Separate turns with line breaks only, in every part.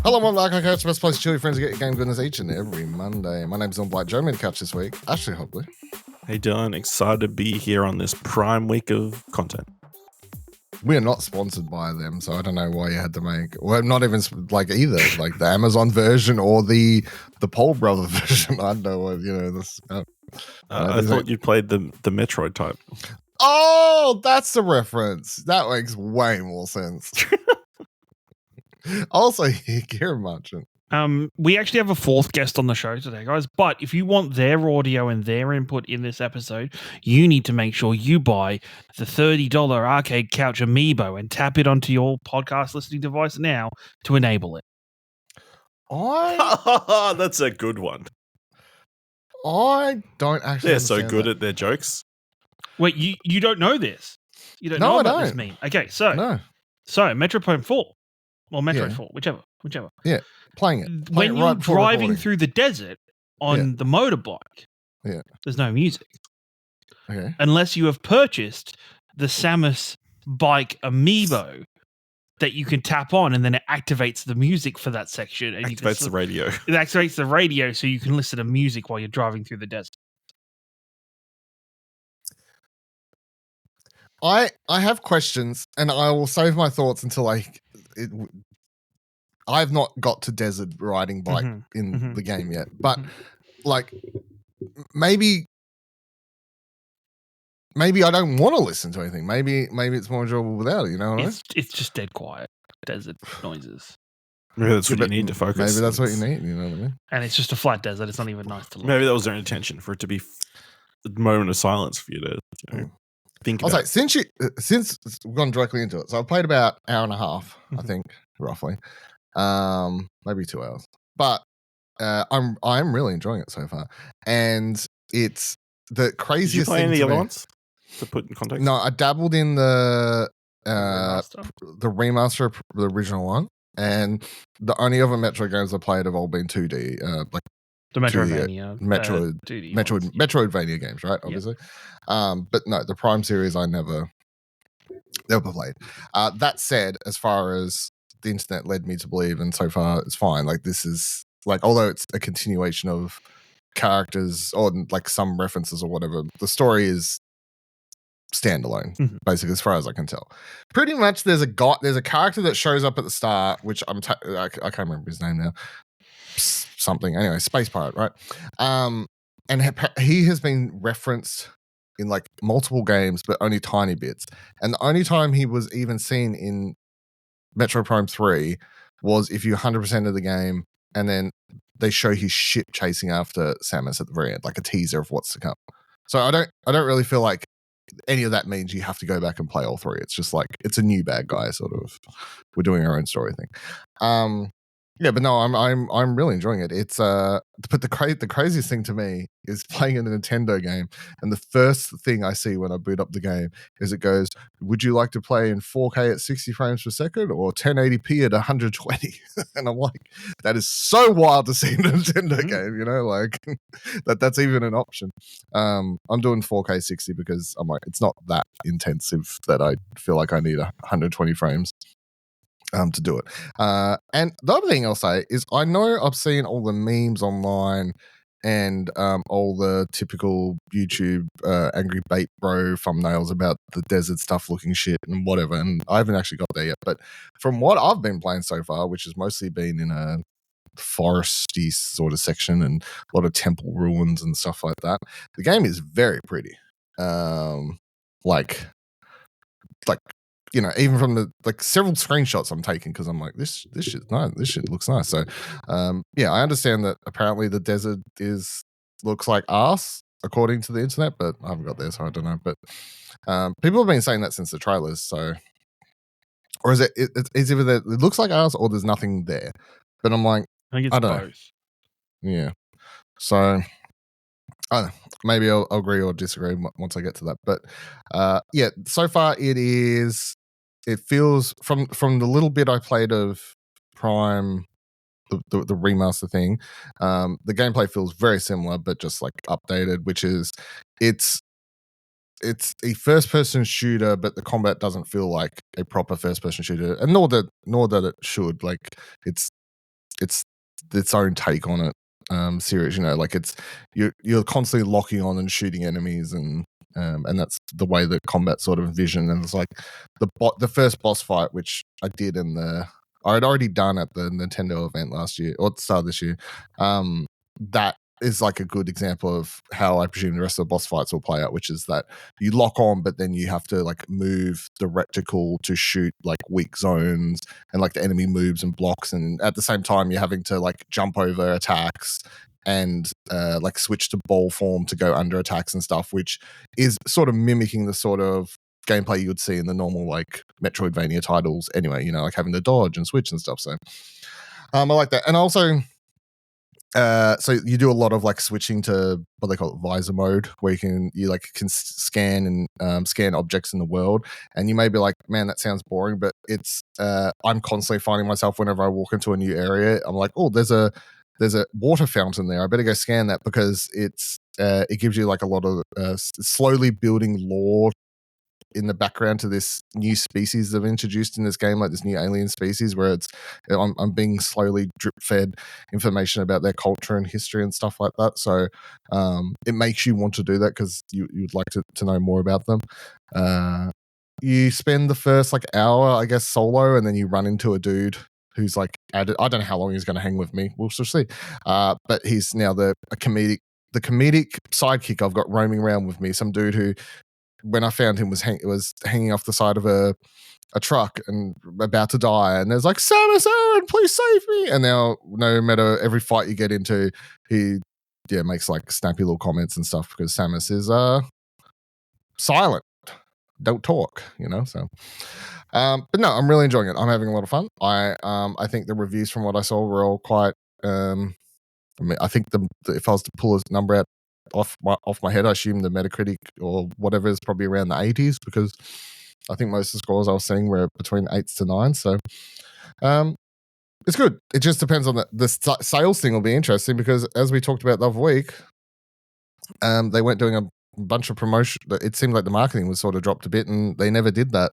Hello, I'm Mark. I catch the best place to chill your friends and get your game goodness each and every Monday. My name's Blight. Joining me to catch this week, Ashley Hobley.
Hey Dylan, excited to be here on this prime week of content.
We are not sponsored by them, so I don't know why you had to make. Well, not even like either, like the Amazon version or the Paul Brother version. I don't know what this.
I thought you played the Metroid type.
Oh, that's the reference. That makes way more sense. Also, Kieran Marchant.
We actually have a fourth guest on the show today, guys. But if you want their audio and their input in this episode, you need to make sure you buy the $30 Arcade Couch Amiibo and tap it onto your podcast listening device now to enable it.
That's a good one.
I don't actually.
They're so good at their jokes.
Wait, you don't know this? You don't know about this meme? Okay, so Metroid Prime 4 or Metroid 4, whichever.
Yeah. Playing it.
When you're driving through the desert on the motorbike, there's no music.
Okay.
Unless you have purchased the Samus bike amiibo that you can tap on and then it activates the music for that section. And
activates the radio.
It activates the radio so you can listen to music while you're driving through the desert.
I have questions and I will save my thoughts until I've not got to desert riding bike in the game yet, but like maybe I don't want to listen to anything. Maybe it's more enjoyable without it. You know what I mean?
It's just dead quiet desert noises.
Maybe that's what you need to focus.
Maybe that's what you need. You know what I mean?
And it's just a flat desert. It's not even nice to look.
Maybe that was their intention, for it to be a moment of silence for you to think about.
I'll say since we've gone directly into it, so I've played about an hour and a half, I think, roughly. Maybe 2 hours, but I'm really enjoying it so far, and it's the craziest.
Did you play
thing
any
to
other
me.
ones to put in context?
No, I dabbled in the remaster of the original one, and the only other Metroid games I played have all been 2D, like
the Metroidvania,
Metroidvania games, right? Obviously, but no, the Prime series I never played. That said, as far as the internet led me to believe, and so far it's fine. Like, this is like, although it's a continuation of characters or like some references or whatever, the story is standalone, basically, as far as I can tell. Pretty much, there's a character that shows up at the start, which I can't remember his name now. Something anyway, Space Pirate, right? And he has been referenced in like multiple games, but only tiny bits. And the only time he was even seen in Metroid Prime 3 was if you 100% of the game and then they show his ship chasing after Samus at the very end, like a teaser of what's to come. So I don't really feel like any of that means you have to go back and play all three. It's just like, it's a new bad guy sort of, we're doing our own story thing. Yeah, but no, I'm really enjoying it. It's but the craziest thing to me is playing a Nintendo game, and the first thing I see when I boot up the game is it goes, "Would you like to play in 4K at 60 frames per second or 1080p at 120?" And I'm like, that is so wild to see in a Nintendo game, like that's even an option. I'm doing 4K 60 because I'm like, it's not that intensive that I feel like I need 120 frames. To do it. And the other thing I'll say is, I know I've seen all the memes online and all the typical YouTube angry bait bro thumbnails about the desert stuff looking shit and whatever, and I haven't actually got there yet. But from what I've been playing so far, which has mostly been in a foresty sort of section and a lot of temple ruins and stuff like that, the game is very pretty. Even from the several screenshots I'm taking, because I'm like, this shit nice. This shit looks nice. So, I understand that apparently the desert looks like arse according to the internet, but I haven't got there, so I don't know. But people have been saying that since the trailers. So, or is it's either that it looks like arse or there's nothing there. But I'm like,
I think it's both.
Yeah. So, I don't know. Maybe I'll agree or disagree once I get to that. But so far it feels from the little bit I played of Prime, the remaster thing, the gameplay feels very similar, but just like updated, which is it's a first person shooter, but the combat doesn't feel like a proper first person shooter, and nor that it should. Like, it's it's its own take on it. Series, like you're constantly locking on and shooting enemies, and that's the way that combat sort of envisioned. And it's like the first boss fight, which I did I had already done at the Nintendo event last year or at the start of this year. That is like a good example of how I presume the rest of the boss fights will play out, which is that you lock on, but then you have to like move the reticle to shoot like weak zones, and like the enemy moves and blocks, and at the same time you're having to like jump over attacks and like switch to ball form to go under attacks and stuff, which is sort of mimicking the sort of gameplay you would see in the normal like Metroidvania titles anyway, like having to dodge and switch and stuff. So I like that. And also so you do a lot of like switching to what they call it, visor mode, where you can scan and scan objects in the world, and you may be like, man, that sounds boring, but it's I'm constantly finding myself whenever I walk into a new area, I'm like, oh, there's a water fountain there, I better go scan that, because it gives you like a lot of slowly building lore in the background to this new species they've introduced in this game, like this new alien species, where I'm being slowly drip fed information about their culture and history and stuff like that. So it makes you want to do that because you'd like to know more about them. You spend the first like hour, I guess, solo, and then you run into a dude who's like added. I don't know how long he's going to hang with me. We'll still see. But he's now the comedic sidekick I've got roaming around with me. Some dude who, when I found him, was hanging off the side of a truck and about to die, and there's like, Samus Aran, please save me. And now no matter every fight you get into, he makes like snappy little comments and stuff, because Samus is silent, don't talk, so but no, I'm really enjoying it. I'm having a lot of fun. I think the reviews from what I saw were all quite I think if I was to pull a number out off my head, I assume the Metacritic or whatever is probably around the 80s, because I think most of the scores I was seeing were between 8s to 9s. So it's good. It just depends on the sales thing will be interesting, because as we talked about the other week, they weren't doing a bunch of promotion. It seemed like the marketing was sort of dropped a bit, and they never did that.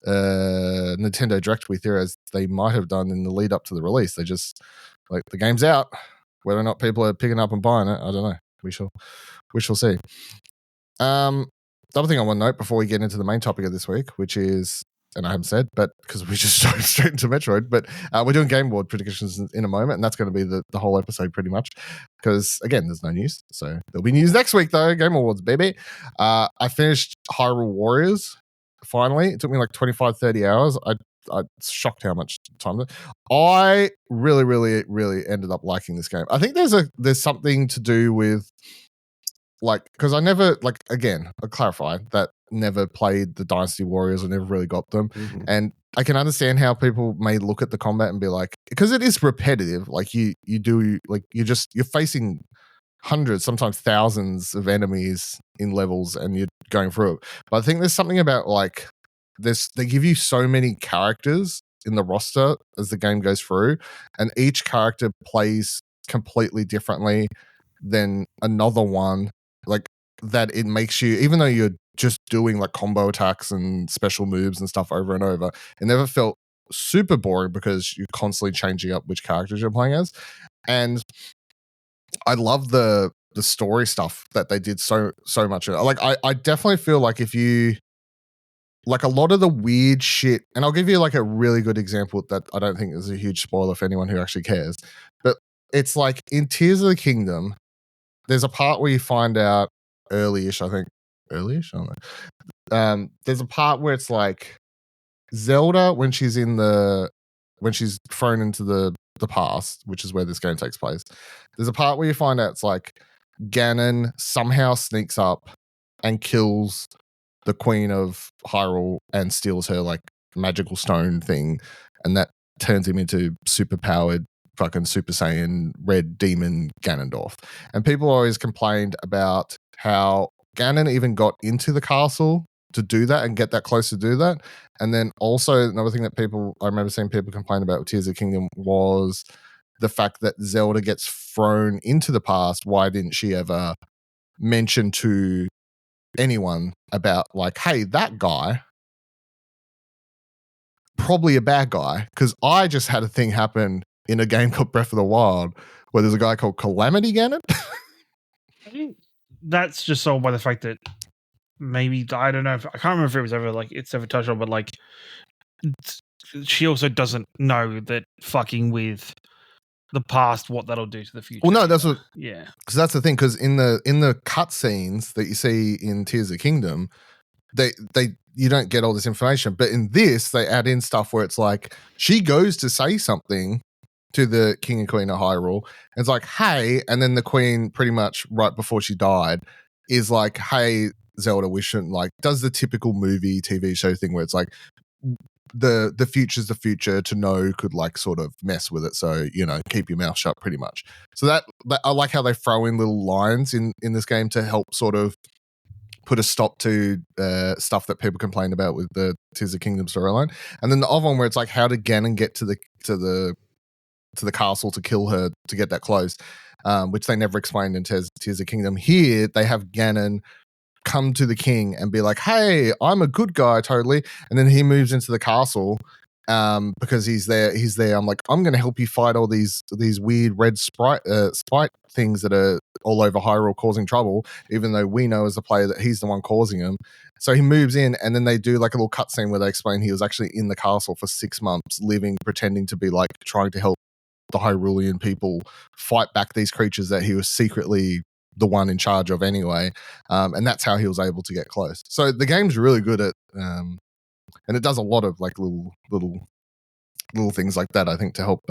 Nintendo Direct, we theorize they might have done in the lead up to the release. They just, like, the game's out. Whether or not people are picking up and buying it, I don't know. We shall see. The other thing I want to note before we get into the main topic of this week, which is, and I haven't said, but because we just started straight into Metroid, but we're doing Game Award predictions in a moment, and that's going to be the whole episode pretty much, because again, there's no news, so there'll be news next week though. Game Awards, baby. I finished Hyrule Warriors finally. It took me like 25-30 hours. I'm shocked how much time. I really, really, really ended up liking this game. I think there's something to do with, like, because I never, like, again, I'll clarify that never played the Dynasty Warriors. I never really got them. Mm-hmm. And I can understand how people may look at the combat and be like, because it is repetitive. Like you're facing hundreds, sometimes thousands of enemies in levels, and you're going through it. But I think there's something about, like, they give you so many characters in the roster as the game goes through, and each character plays completely differently than another one, like, that it makes you, even though you're just doing like combo attacks and special moves and stuff over and over, it never felt super boring because you're constantly changing up which characters you're playing as. And I love the story stuff that they did so much. Like, I definitely feel like if you like a lot of the weird shit, and I'll give you like a really good example that I don't think is a huge spoiler for anyone who actually cares, but it's like in Tears of the Kingdom, there's a part where you find out early-ish, I don't know. There's a part where it's like Zelda, when she's thrown into the past, which is where this game takes place. There's a part where you find out it's like Ganon somehow sneaks up and kills the Queen of Hyrule and steals her like magical stone thing, and that turns him into super powered fucking Super Saiyan red demon Ganondorf. And people always complained about how Ganon even got into the castle to do that and get that close to do that. And then also another thing that I remember seeing people complain about with Tears of the Kingdom was the fact that Zelda gets thrown into the past. Why didn't she ever mention to anyone about, like, hey, that guy, probably a bad guy, because I just had a thing happen in a game called Breath of the Wild, where there's a guy called Calamity Ganon.
I think that's just sold by the fact that maybe I don't know if I can't remember if it was ever like it's ever touched on, but like she also doesn't know that fucking with the past what that'll do to the future.
Well, no, that's what.
Yeah,
Because that's the thing. Because in the cutscenes that you see in Tears of the Kingdom, they you don't get all this information, but in this they add in stuff where it's like she goes to say something to the king and queen of Hyrule, and it's like, hey, and then the queen pretty much right before she died is like, hey, Zelda, we shouldn't like, does the typical movie TV show thing where it's like the future's the future, to know could like sort of mess with it, so keep your mouth shut pretty much. So that I like how they throw in little lines in this game to help sort of put a stop to stuff that people complain about with the Tears of the Kingdom storyline. And then the other one where it's like, how did Ganon get to the castle to kill her, to get that close, which they never explained in Tears of the Kingdom. Here they have Ganon come to the king and be like, hey, I'm a good guy totally, and then he moves into the castle because he's there. I'm like, I'm going to help you fight all these weird red spite things that are all over Hyrule causing trouble, even though we know as a player that he's the one causing them. So he moves in, and then they do like a little cutscene where they explain he was actually in the castle for 6 months, living, pretending to be like trying to help the Hyrulean people fight back these creatures that he was secretly the one in charge of anyway. And that's how he was able to get close. So the game's really good at, and it does a lot of like little things like that, I think, to help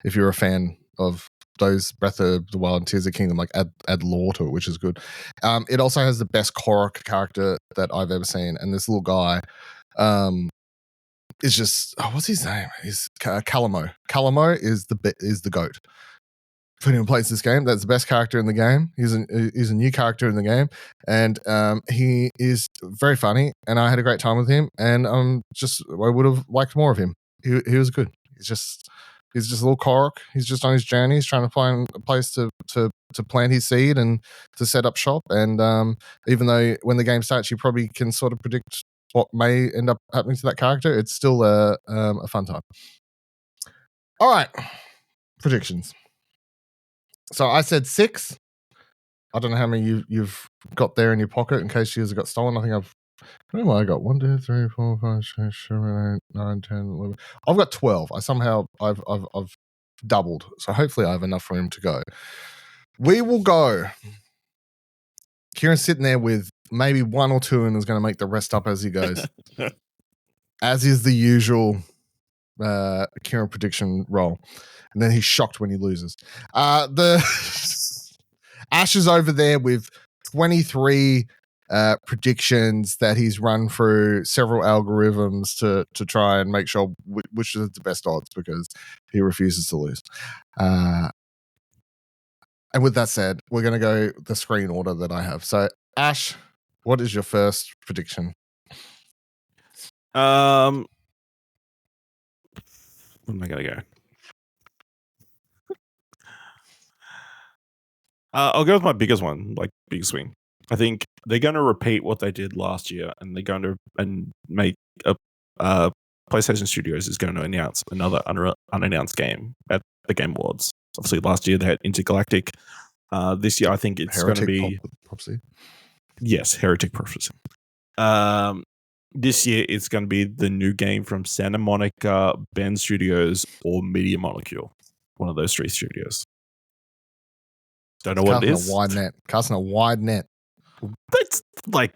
if you're a fan of those Breath of the Wild and Tears of the Kingdom, like add lore to it, which is good. It also has the best Korok character that I've ever seen, and this little guy is just, what's his name? He's Calamo. Calamo is the goat. If anyone plays this game, that's the best character in the game. He's a new character in the game, and he is very funny, and I had a great time with him, and I would have liked more of him. He was good. He's just a little Korok. He's just on his journey. He's trying to find a place to plant his seed and to set up shop. And even though when the game starts, you probably can sort of predict what may end up happening to that character, it's still a fun time. All right, predictions. So I said 6. I don't know how many you've got there in your pocket in case yours got stolen. I think I don't know what I got. 1, 2, 3, 4, 5, 6, 7, 8, 9, 10, 11. I've got 12. I've doubled. So hopefully I have enough for him to go. We will go. Kieran's sitting there with maybe 1 or 2 and is going to make the rest up as he goes. As is the usual Kieran prediction roll. And then he's shocked when he loses. The Ash is over there with 23 predictions that he's run through several algorithms to try and make sure which is the best odds, because he refuses to lose. And with that said, we're going to go the screen order that I have. So, Ash, what is your first prediction?
Where am I going to go? I'll go with my biggest one, like big swing. I think they're going to repeat what they did last year, and they're going to make a PlayStation Studios is going to announce another unannounced game at the Game Awards. Obviously, last year they had Intergalactic. This year, I think it's going to be
Prophecy.
Yes, Heretic Prophecy. This year, it's going to be the new game from Santa Monica, Bend Studios, or Media Molecule. One of those 3 studios. Don't know what it is.
Casting a wide net.
That's like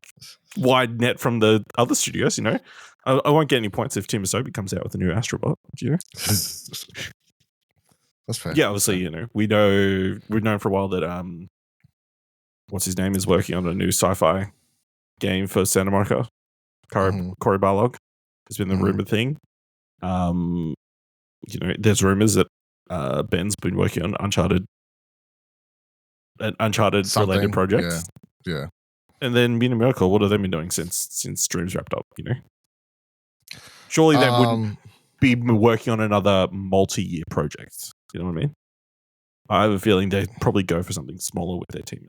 wide net from the other studios, you know. I won't get any points if Team Asobi comes out with a new Astrobot, you know.
That's fair.
Yeah, obviously, you know, we've known for a while that what's his name is working on a new sci-fi game for Santa Monica. Cory Barlog has been the rumored thing. You know, there's rumors that Ben's been working on Uncharted related projects.
Yeah.
And then Media Miracle, what have they been doing since Dreams wrapped up, you know? Surely they wouldn't be working on another multi-year project. You know what I mean? I have a feeling they'd probably go for something smaller with their team.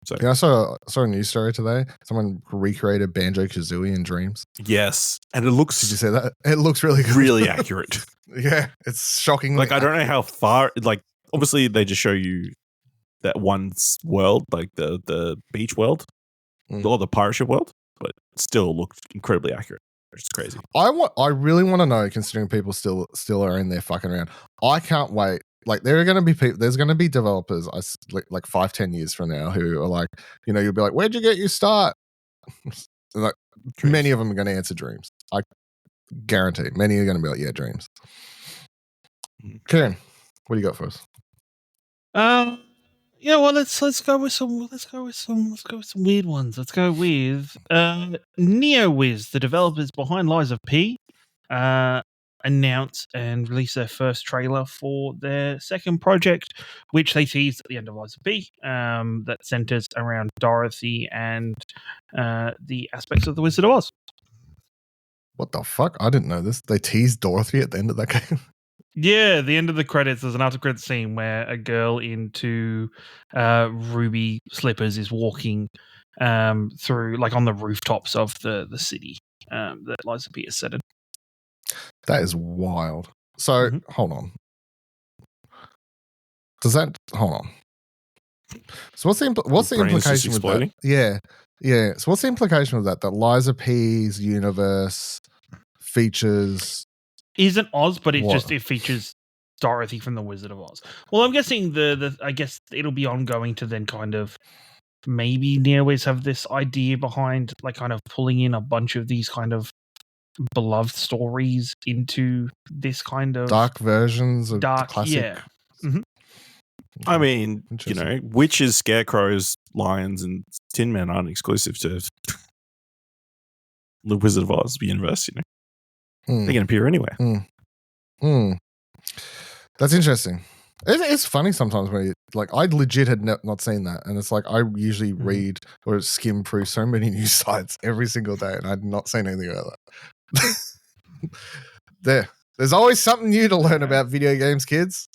So
Yeah, I saw a news story today. Someone recreated Banjo-Kazooie in Dreams.
yes, and it
Did you
looks
see that? It looks really good.
really accurate.
Yeah, it's shockingly.
Like I don't know how far. Like obviously they just show you that one world, like the beach world or the pirate ship world, but it still looked incredibly accurate, which is crazy.
I really want to know, considering people still are in there fucking around. I can't wait. Like there are going to be people. There's going to be developers. Like 5-10 years from now who are like, you'll be like, where'd you get your start? Like many of them are going to answer Dreams. I guarantee. Many are going to be like, yeah, Dreams. Kieran, what do you got for us?
Well, let's go with some weird ones. Let's go with NeoWiz, the developers behind Lies of P, announce and release their first trailer for their second project, which they teased at the end of Lies of P, that centers around Dorothy and the aspects of the Wizard of Oz.
What the fuck? I didn't know this. They teased Dorothy at the end of that game.
Yeah, the end of the credits, there's an after credit scene where a girl into ruby slippers is walking through, like on the rooftops of the city that Lies of P is set in.
That is wild. So hold on. Hold on. So what's the implication with that? Yeah. So what's the implication with that? That Lies of P's universe features
isn't Oz, but
what?
it features Dorothy from the Wizard of Oz. Well, I'm guessing I guess it'll be ongoing to then kind of maybe NeoWiz have this idea behind like kind of pulling in a bunch of these kind of beloved stories into this kind of
dark versions of
dark,
classic.
Yeah. Mm-hmm.
I mean, witches, scarecrows, lions, and Tin Men aren't exclusive to the Wizard of Oz universe. They can appear anywhere.
That's interesting. It's funny sometimes when I legit had not seen that, and it's like I usually read or skim through so many news sites every single day, and I'd not seen anything about that. There's always something new to learn about video games, kids.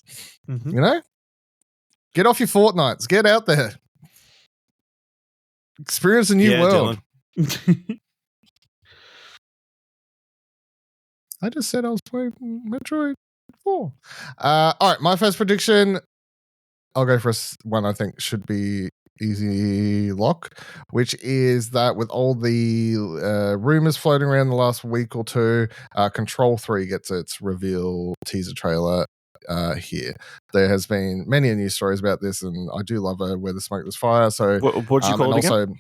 Get off your Fortnites. Get out there. Experience a new world. I just said I was playing Metroid 4. All right, my first prediction. I'll go for one I think should be easy lock, which is that with all the rumors floating around the last week or two, Control 3 gets its reveal teaser trailer here. There has been many news stories about this, and I do love where the smoke was fire. So
what'd you call it again?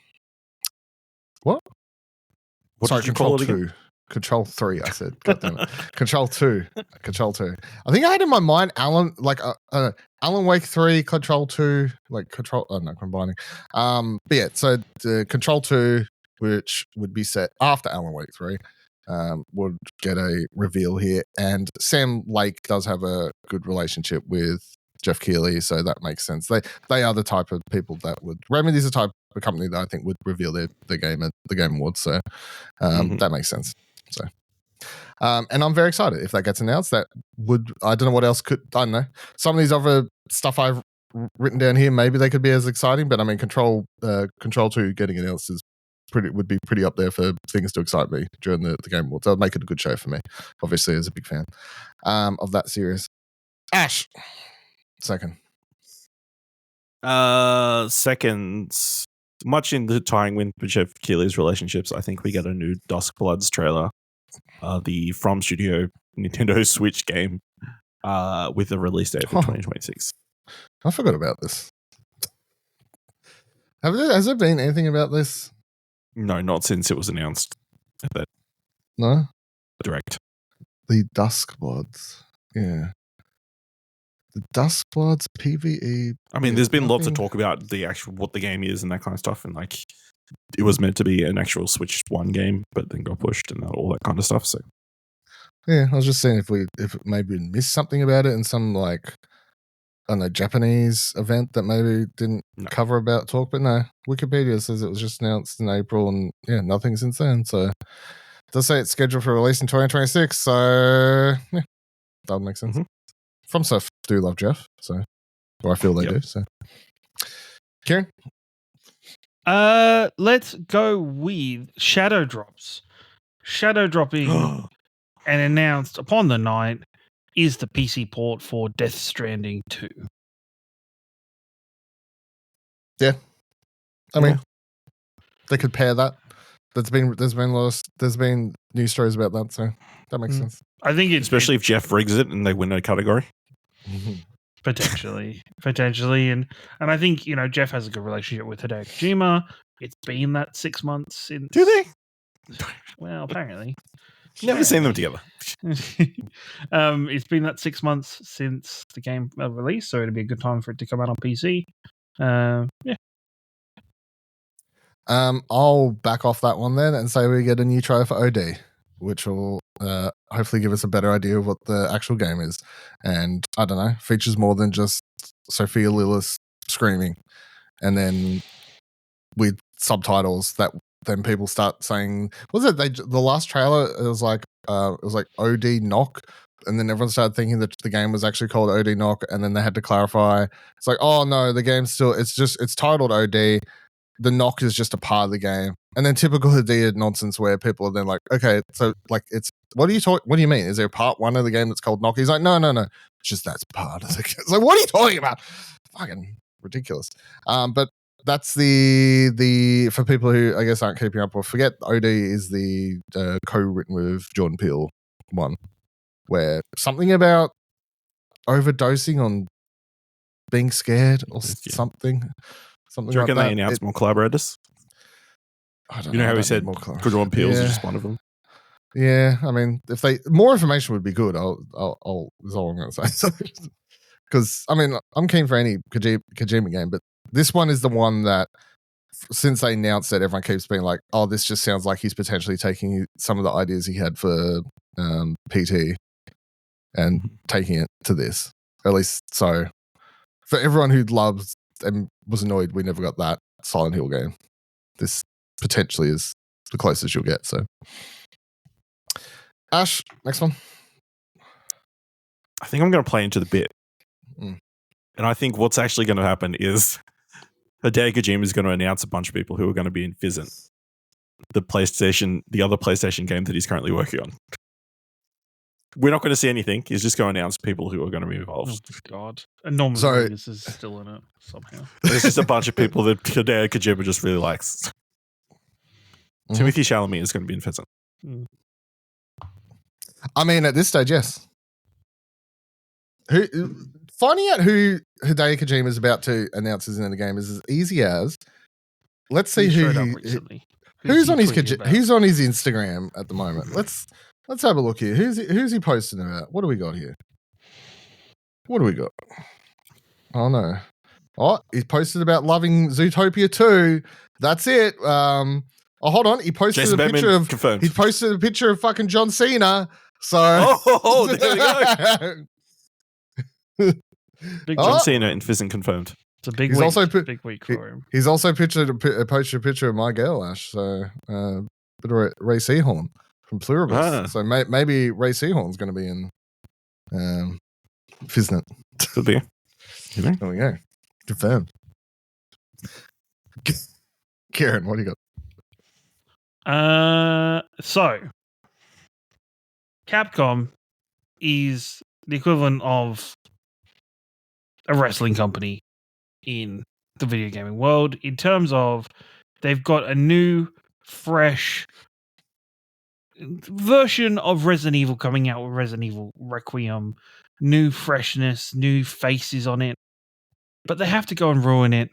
What?
Sorry,
Control 2. Control 3, I said. God damn it. Control 2. Control 2. I think I had in my mind Alan Wake 3, Control 2, combining. But yeah, so the Control 2, which would be set after Alan Wake 3, would get a reveal here. And Sam Lake does have a good relationship with Jeff Keighley, so that makes sense. They are the type of people that would. Remedy's the type of company that I think would reveal their game at the Game Awards, so that makes sense. So, and I'm very excited if that gets announced. That would, I don't know what else could, I don't know. Some of these other stuff I've written down here, maybe they could be as exciting, but I mean, Control 2 getting announced would be pretty up there for things to excite me during the Game Awards. That would make it a good show for me, obviously, as a big fan of that series. Ash, second.
Seconds. Much in the tying with Jeff Keighley's relationships, I think we get a new Duskbloods trailer. The From Studio Nintendo Switch game with a release date for 2026.
I forgot about this. Has there been anything about this?
No, not since it was announced at that direct.
The Duskbloods. Yeah. The Duskbloods PvE.
I mean, there's been lots of talk about the actual what the game is and that kind of stuff, and like it was meant to be an actual Switch 1 game, but then got pushed and all that kind of stuff. So
yeah, I was just saying if maybe we missed something about it in some like I don't know Japanese event that maybe didn't cover about talk, but no, Wikipedia says it was just announced in April, and yeah, nothing since then. So it does say it's scheduled for release in 2026. So yeah, that would make sense. FromSoft do love Jeff, so or I feel they do. So, Kieran,
Let's go with Shadow Drops. Shadow dropping and announced upon the night is the PC port for Death Stranding 2.
Yeah. I mean, they could pair that. There's been news stories about that, so that makes sense.
I think it's
especially if Jeff rigs it and they win a category.
Potentially, and I think Jeff has a good relationship with Hideo Kojima. It's been that 6 months since.
Do they?
Well, apparently.
Never seen them together.
It's been that 6 months since the game release, so it'd be a good time for it to come out on PC. Yeah.
I'll back off that one then and say we get a new trailer for OD, which will hopefully give us a better idea of what the actual game is. And I don't know, features more than just Sophia Lillis screaming, and then with subtitles that then people start saying, was it the last trailer? It was like OD Knock. And then everyone started thinking that the game was actually called OD Knock, and then they had to clarify. It's like, oh no, the game's still. It's titled OD. The knock is just a part of the game, and then typical Hideo nonsense where people are then like, okay, so like it's what do you mean? Is there part one of the game that's called Knock? He's like, no, it's just that's part of the game. It's like, what are you talking about? Fucking ridiculous. But that's the for people who I guess aren't keeping up or forget, OD is the co-written with Jordan Peele one, where something about overdosing on being scared or something. Something
Do you reckon
like
they announce more collaborators?
I don't
know. How
I
he
don't
said
need more
Jordan Peele's is just one of them.
Yeah, I mean, if they more information would be good. I'll that's all I'm going to say. Because I mean, I'm keen for any Kojima game, but this one is the one that since they announced it, everyone keeps being like, "Oh, this just sounds like he's potentially taking some of the ideas he had for PT and taking it to this." At least so. For everyone who loves and was annoyed we never got that Silent Hill game, this potentially is the closest you'll get. So, Ash, next one.
I think I'm going to play into the bit. And I think what's actually going to happen is Hideo Kojima is going to announce a bunch of people who are going to be in Fizzant, the other PlayStation game that he's currently working on. We're not going to see anything. He's just going to announce people who are going to be involved.
Oh, God. And Norman Reedus is still in it somehow.
There's just a bunch of people that Hideo Kojima just really likes. Timothy Chalamet is going to be in Fizzant.
I mean, at this stage, yes. Finding out who Hideo Kojima is about to announce is in the game is as easy as let's see who's on his Instagram at the moment. Let's have a look here. Who's he posting about? What do we got here? Oh no. Oh, he posted about loving Zootopia 2. That's it. Hold on. He posted
Jason
a picture of
confirmed.
He posted a picture of fucking John Cena. So
there we go.
Big
John Cena in Fizzant confirmed.
It's a big week for him.
He's also posted a picture of my girl, Ash. So bit of Ray Seahorn from Pluribus. So maybe Ray Seahorn's going to be in Fizzant.
Could be.
There we go. Confirmed. Kieran, what do you
got? So Capcom is the equivalent of a wrestling company in the video gaming world in terms of they've got a new, fresh version of Resident Evil coming out with Resident Evil Requiem. New freshness, new faces on it. But they have to go and ruin it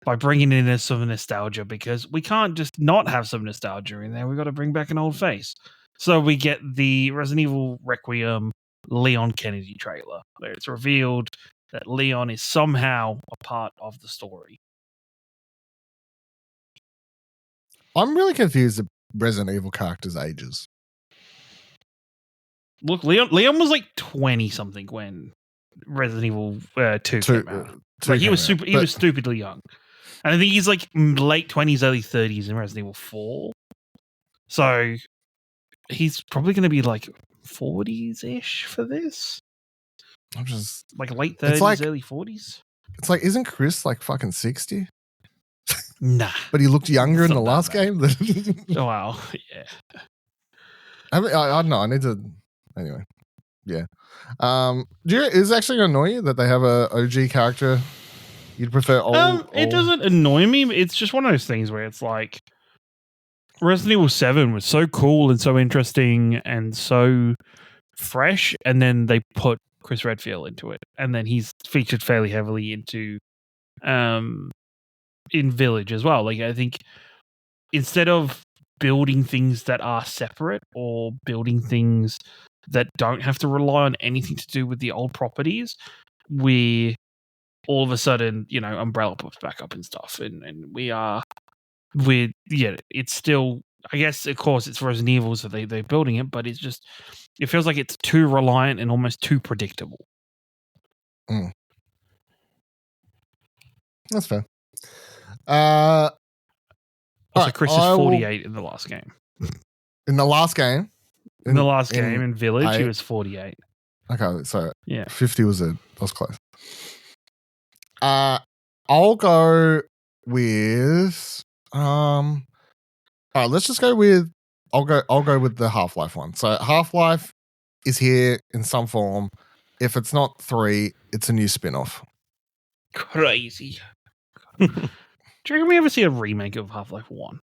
by bringing in some nostalgia because we can't just not have some nostalgia in there. We've got to bring back an old face. So we get the Resident Evil Requiem Leon Kennedy trailer where it's revealed that Leon is somehow a part of the story.
I'm really confused at Resident Evil characters' ages.
Look, Leon was like 20-something when Resident Evil 2 came out. He was stupidly young. And I think he's like late 20s, early 30s in Resident Evil 4. So he's probably going to be like 40s-ish for this.
I'm just
like late 30s, early 40s.
It's like, isn't Chris like fucking 60?
Nah.
But he looked younger in
It's
the
not
last
that
game.
Wow. Yeah.
I don't know. I need to. Anyway, yeah. Is it actually gonna annoy you that they have a OG character? You'd prefer old?
It doesn't annoy me. It's just one of those things where it's like Resident Evil 7 was so cool and so interesting and so fresh, and then they put Chris Redfield into it, and then he's featured fairly heavily into in Village as well. Like, I think instead of building things that are separate or building things that don't have to rely on anything to do with the old properties, we all of a sudden, Umbrella pops back up and stuff, and it's still, I guess, of course, it's Resident Evil, so they're building it, but it feels like it's too reliant and almost too predictable.
That's fair.
Also, Chris is 48 in the last game.
In the last game?
In the last game, in Village, he was 48.
Okay, so
yeah,
50 was close. I'll go with all right, let's just go with I'll go with the Half-Life one. So Half-Life is here in some form. If it's not 3, it's a new spin-off.
Crazy. Do you reckon we ever see a remake of Half-Life 1?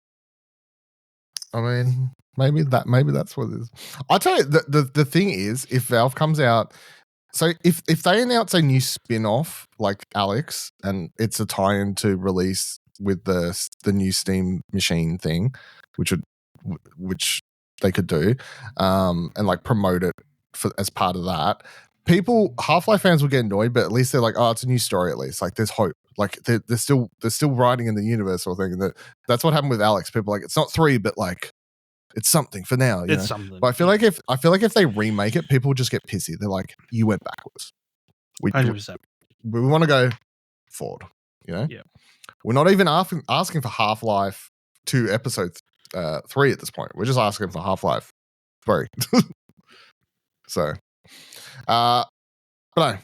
I mean, maybe that's what it is. I'll tell you, the thing is, if Valve comes out, so if they announce a new spin-off like Alex, and it's a tie-in to release with the new Steam machine thing, which they could do, and like promote it as part of that, Half-Life fans will get annoyed, but at least they're like, oh, it's a new story. At least like there's hope. Like they're still writing in the universe or thing. That's what happened with Alex. People are like, it's not 3, but like it's something for now. You know?
Something.
But I feel like if they remake it, people just get pissy. They're like, you went backwards.
100%.
We want to go forward. You know.
Yeah.
We're not even asking for Half-Life 2 episode 3 at this point. We're just asking for Half-Life 3. So, but no,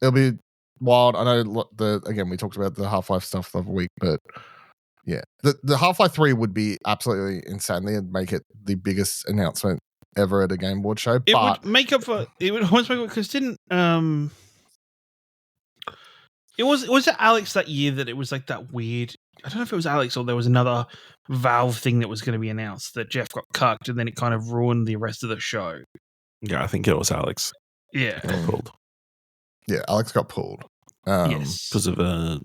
it'll be wild. I know again, we talked about the Half-Life stuff the other week, but yeah, the Half-Life 3 would be absolutely insanity and make it the biggest announcement ever at a Game Board show.
It would make up for it. Would almost make up because didn't it was it Alex that year that it was like that weird. I don't know if it was Alex or there was another Valve thing that was going to be announced that Jeff got cucked and then it kind of ruined the rest of the show.
Yeah, I think it was Alex.
Yeah,
got pulled.
Yeah, Alex got pulled.
Yes,
because of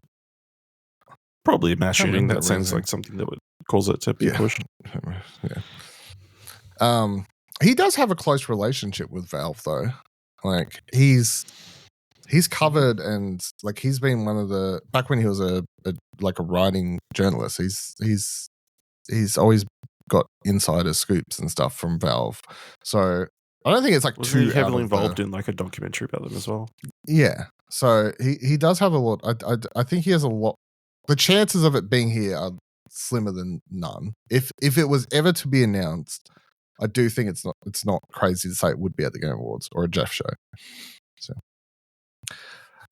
probably a mass shooting. That sounds like something that would cause it to be pushed.
Yeah. He does have a close relationship with Valve, though. Like he's covered and like he's been one of the back when he was a writing journalist. He's always got insider scoops and stuff from Valve. So I don't think it's like too
heavily involved in like a documentary about them as well.
Yeah. So he does have a lot. I think he has a lot. The chances of it being here are slimmer than none. If it was ever to be announced, I do think it's not crazy to say it would be at the Game Awards or a Jeff show. So,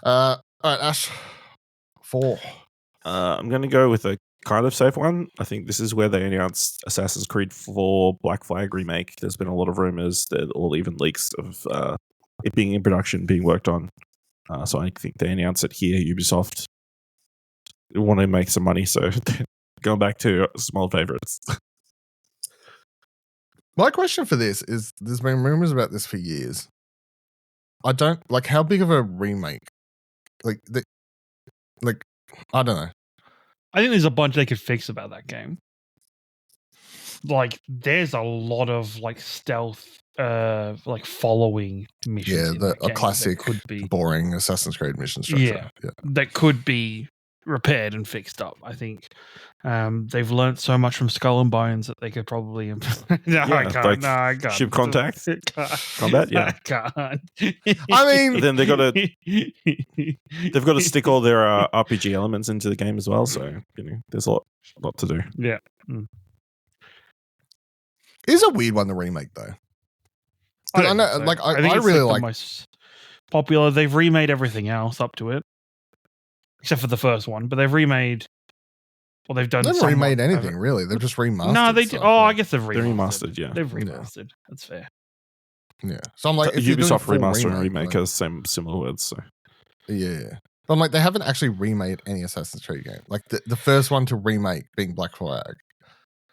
all right, Ash, 4.
I'm going to go with a kind of safe one. I think this is where they announced Assassin's Creed 4 Black Flag remake. There's been a lot of rumors, or even leaks of it being in production, being worked on. So I think they announced it here. Ubisoft want to make some money, so going back to some old favorites.
My question for this is: there's been rumors about this for years. I don't like how big of a remake. I don't know.
I think there's a bunch they could fix about that game. Like, there's a lot of like stealth, like following missions.
Yeah, a classic, could be boring Assassin's Creed mission structure. Yeah,
that could be repaired and fixed up. I think they've learned so much from Skull and Bones that they could probably I can't.
Ship contact combat. Yeah,
I can't.
I mean,
then they've got to stick all their RPG elements into the game as well. So there's a lot to do.
Yeah,
It's a weird one to remake though. I know, so. Like I really like
the most popular. They've remade everything else up to it, except for the first one. But they've remade or they've done.
They haven't remade anything really. They've just remastered.
No, they
stuff,
do. Oh,
right?
I guess they've remastered.
Yeah.
They've remastered. That's fair.
Yeah. So I'm like, if you're doing a
Ubisoft
full
remaster and
remake,
remake are similar words. So
yeah. I'm like, they haven't actually remade any Assassin's Creed game. Like the first one to remake being Black Flag.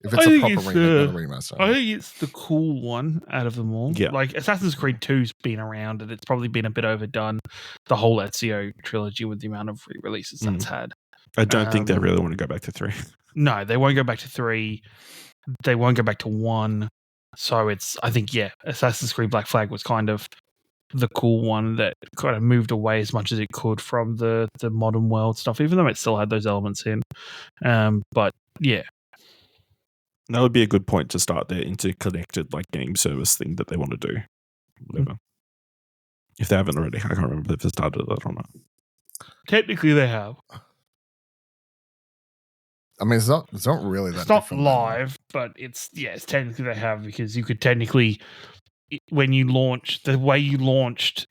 If it's a proper remake, not a remaster.
I think it's the cool one out of them all.
Yeah.
Like Assassin's Creed 2's been around and it's probably been a bit overdone. The whole Ezio trilogy with the amount of re-releases that's had.
I don't think they really want to go back to 3.
No, they won't go back to 3. They won't go back to 1. So I think, Assassin's Creed Black Flag was kind of the cool one that kind of moved away as much as it could from the modern world stuff, even though it still had those elements in. But yeah.
That would be a good point to start their interconnected like game service thing that they want to do. Whatever. If they haven't already, I can't remember if they started that or not.
Technically, they have.
I mean, it's not really that.
It's not
different
live, but it's technically they have, because you could technically, when you launch the way you launched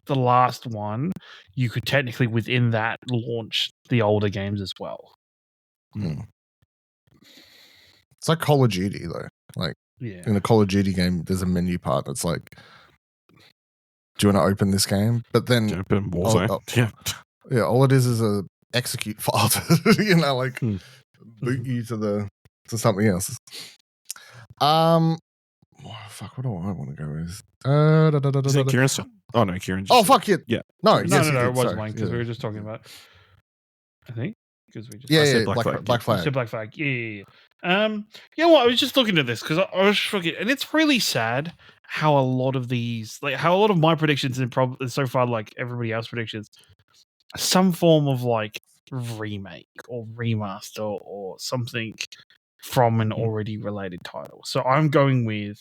the last one, you could technically within that launch the older games as well.
It's like Call of Duty though. Like in the Call of Duty game, there's a menu part that's like, do you want to open this game? But then
open Warzone.
Yeah, all it is a execute file to, like boot you to something else. Fuck, what do I want to go with?
Is it Kieran still? Oh no, Kieran.
Oh fuck you.
Yeah.
No,
it was mine because we were just talking about. I think because we just
Black Flag.
Said Black Flag. Yeah. Well, I was just looking at this because I was fucking, and it's really sad how a lot of these, like how a lot of my predictions and so far, like everybody else's predictions, some form of like remake or remaster or something from an already related title. So I'm going with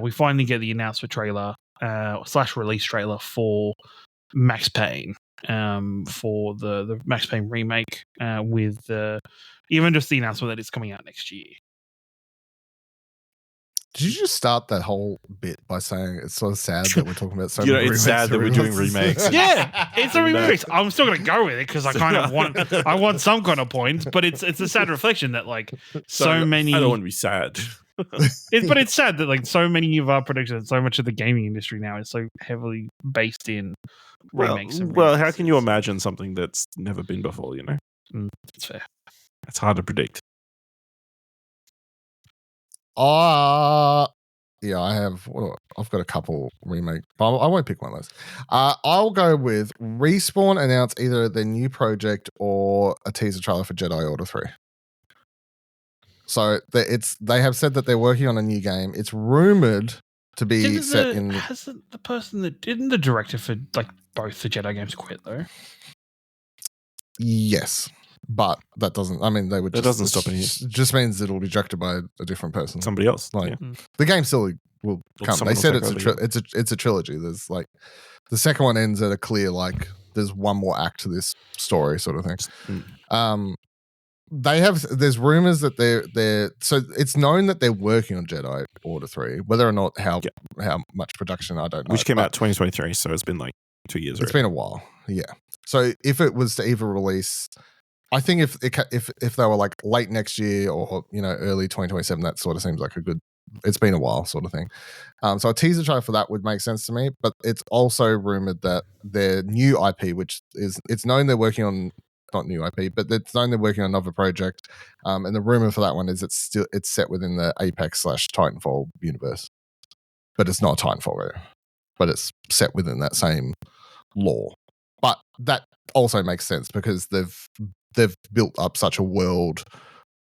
we finally get the announcement trailer / release trailer for Max Payne, for the Max Payne remake, with even just the announcement that it's coming out next year.
Did you just start that whole bit by saying it's so sad that we're talking about so many
it's sad that we're doing remakes?
Yeah, it's a remake. I'm still going to go with it because I kind of want some kind of points, but it's a sad reflection that like so many.
I don't want to be sad.
But it's sad that like so many of our predictions, so much of the gaming industry now is so heavily based in remakes.
Well, how can you imagine something that's never been before?
That's fair.
It's hard to predict.
Yeah, I've got a couple remake, but I won't pick one of those. I'll go with Respawn announce either their new project or a teaser trailer for Jedi Order 3. So they have said that they're working on a new game. It's rumored to be set in.
Hasn't the person that didn't the director for like both the Jedi games quit though?
Yes. But that doesn't. I mean, they would.
That doesn't stop any.
Just means it'll be directed by a different person,
somebody else.
Like the game still will come. They said it's a trilogy. There's like the second one ends at a clear like there's one more act to this story sort of thing. There's rumors that they're so it's known that they're working on Jedi Order 3. Whether or not how much production I don't know.
Which came out 2023, so it's been like 2 years.
It's been a while. Yeah. So if it was to either release. I think if they were like late next year or early 2027, that sort of seems like a good. It's been a while, sort of thing. So a teaser trailer for that would make sense to me. But it's also rumored that their new IP, which is it's known they're working on not new IP, but it's known they're working on another project. And the rumor for that one is it's set within the Apex / Titanfall universe, but it's not a Titanfall, but it's set within that same lore. But that also makes sense because they've built up such a world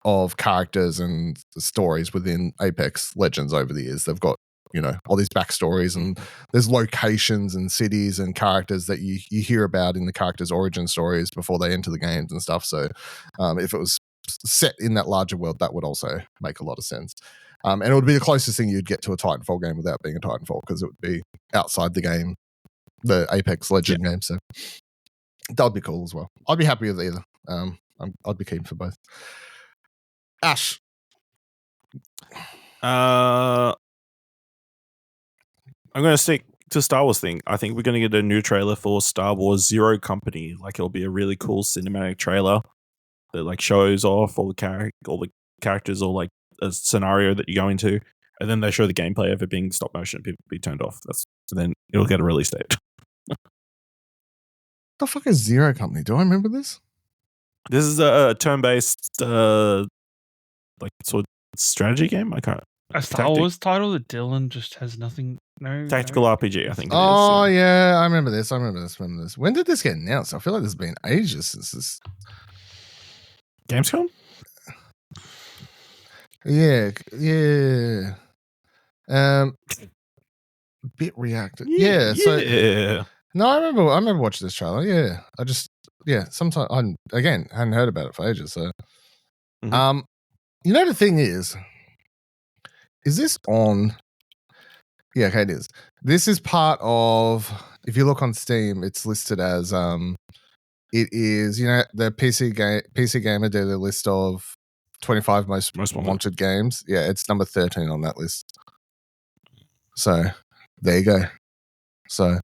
of characters and stories within Apex Legends over the years. They've got, all these backstories and there's locations and cities and characters that you hear about in the characters' origin stories before they enter the games and stuff. So if it was set in that larger world, that would also make a lot of sense. And it would be the closest thing you'd get to a Titanfall game without being a Titanfall because it would be outside the game, the Apex Legend game. So that would be cool as well. I'd be happy with either. I'd be keen for both. Ash.
I'm going to stick to Star Wars thing. I think we're going to get a new trailer for Star Wars Zero Company. Like it'll be a really cool cinematic trailer that like shows off all the characters or like a scenario that you go into, and then they show the gameplay of it being stop motion. People be turned off. Then it'll get a release date.
The fuck is Zero Company? Do I remember this?
This is a turn-based like sort of strategy game. I can't.
A Star Wars title that Dylan just has nothing. No
Tactical RPG. I think. It
Oh
is,
yeah, I remember this. When did this get announced? I feel like there's been ages since this.
Gamescom.
Yeah. Bit reacted. Yeah. So no, I remember watching this trailer. Yeah. Sometimes I hadn't heard about it for ages. So, the thing is this on? Yeah, okay, it is. This is part of. If you look on Steam, it's listed as It is, the PC Gamer did a list of 25 most wanted games. Yeah, it's number 13 on that list. So there you go. So,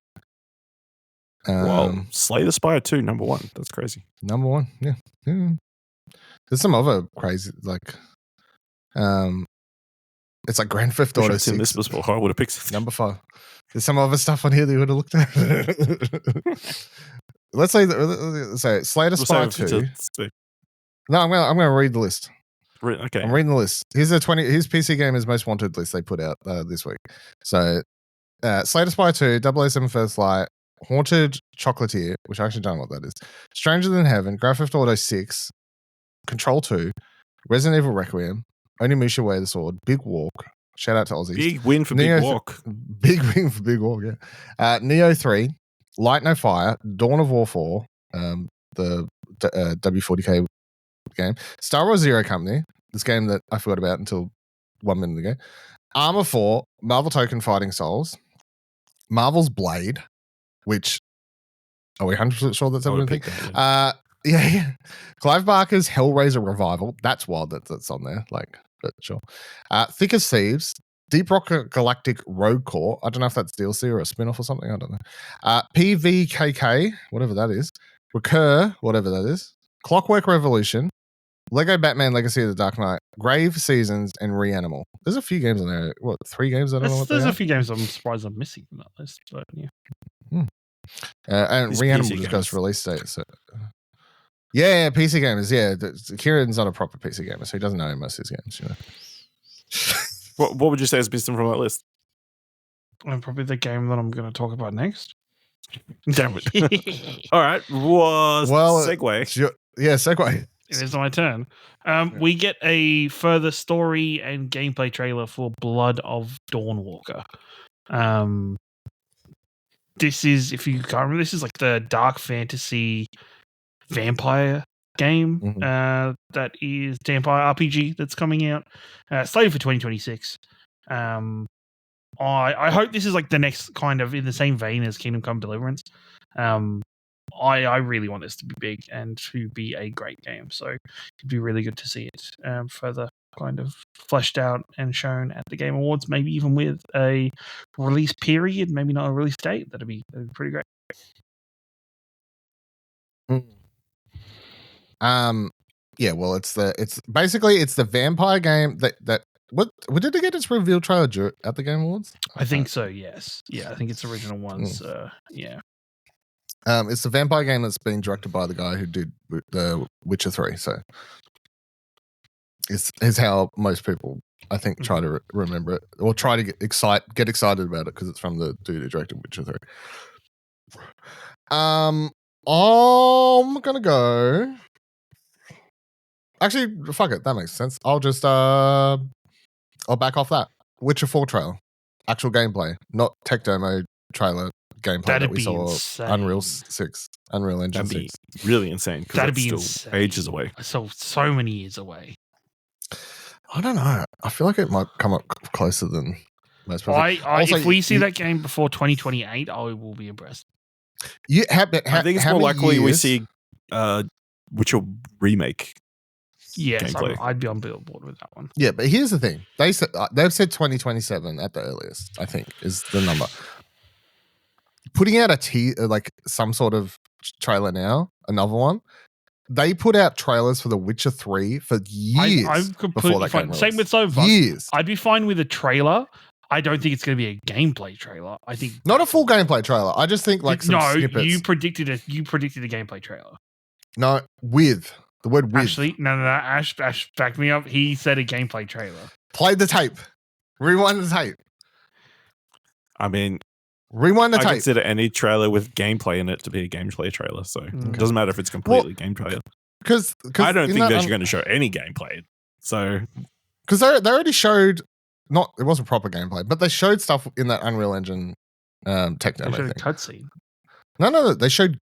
Slay the Spire 2, number 1. That's crazy.
Number 1, yeah. There's some other crazy it's like Grand Theft Auto 6.
This was before I would have picked
number 5. There's some other stuff on here that you would have looked at. Let's say Slay the Spire 2. No, I'm gonna read the list.
Okay.
I'm reading the list. Here's PC Gamer's most wanted list they put out this week. So, Slay the Spire 2, 007 First Light, Haunted Chocolatier, which I actually don't know what that is. Stranger Than Heaven, Grand Theft Auto 6, Control 2, Resident Evil Requiem, Onimusha Wear the Sword, Big Walk. Shout out to Aussies.
Big win for Big Walk.
Big win for Big Walk, yeah. Neo 3, Light No Fire, Dawn of War 4, the W40K game, Star Wars Zero Company, this game that I forgot about until 1 minute ago, Armor 4, Marvel Token Fighting Souls, Marvel's Blade, which, are we 100% sure that's everything? Yeah. Clive Barker's Hellraiser Revival, that's wild that's on there, but sure. Thick as Thieves, Deep Rock Galactic Rogue Core, I don't know if that's DLC or a spin-off or something, I don't know. PVKK, whatever that is, Recur, whatever that is, Clockwork Revolution, Lego Batman Legacy of the Dark Knight, Grave Seasons, and Reanimal. There's a few games on there. What, 3 games? I don't know what
there's a few games I'm surprised I'm missing from that list, but yeah.
And Reanimal just goes for release date. So. Yeah, PC gamers. Yeah, Kieran's not a proper PC gamer, so he doesn't know most of his games.
What would you say is missing from that list?
Probably the game that I'm going to talk about next. Damn
it. All right. Segue.
Segue.
It is my turn. We get a further story and gameplay trailer for Blood of Dawnwalker. This is, if you can't remember, this is like the dark fantasy vampire game.
Mm-hmm.
That is Vampire RPG that's coming out. Slated for 2026. I hope this is like the next kind of in the same vein as Kingdom Come Deliverance. I really want this to be big and to be a great game. So it'd be really good to see it further kind of fleshed out and shown at the Game Awards, maybe even with a release period, maybe not a release date. That'd be pretty great.
Yeah, well, it's the vampire game that what did it get its reveal trailer at the Game Awards?
I think so. Yes. Yeah, I think it's the original ones. Yeah.
It's the vampire game that's being directed by the guy who did The Witcher 3. So it's how most people, I think, try to remember it or try to get excited about it because it's from the dude who directed Witcher 3. I'm gonna go. Actually, fuck it. That makes sense. I'll just I'll back off that. Witcher 4 trailer, actual gameplay, not tech demo trailer. Gameplay that we saw insane. Unreal Engine 6.
That'd be really insane.
That'd be
still
insane.
Ages away.
So many years away.
I don't know. I feel like it might come up closer than most people.
If we see that game before 2028, I will be impressed.
I
think it's more likely we see Witcher remake.
Yes, I'd be on board with that one.
Yeah, but here's the thing: they've said 2027 at the earliest. I think is the number. Putting out like some sort of trailer now, another one, they put out trailers for The Witcher 3 for years.
I'm
before
completely
that
fine.
game
Same with
released.
Cyberpunk.
Years.
I'd be fine with a trailer. I don't think it's going to be a gameplay trailer. I think
Not a full gameplay trailer. I just think like some snippets.
you predicted a gameplay trailer.
No, with the word with.
Actually, no. Ash backed me up. He said a gameplay trailer.
Play the tape. Rewind the tape.
I mean,
rewind the
I
tape.
consider any trailer with gameplay in it to be a gameplay trailer. So it doesn't matter if it's completely gameplay.
Because
I don't think they're going to show any gameplay. So
because they already showed it wasn't proper gameplay, but they showed stuff in that Unreal Engine tech demo.
They showed a
thing.
cutscene.
No. They showed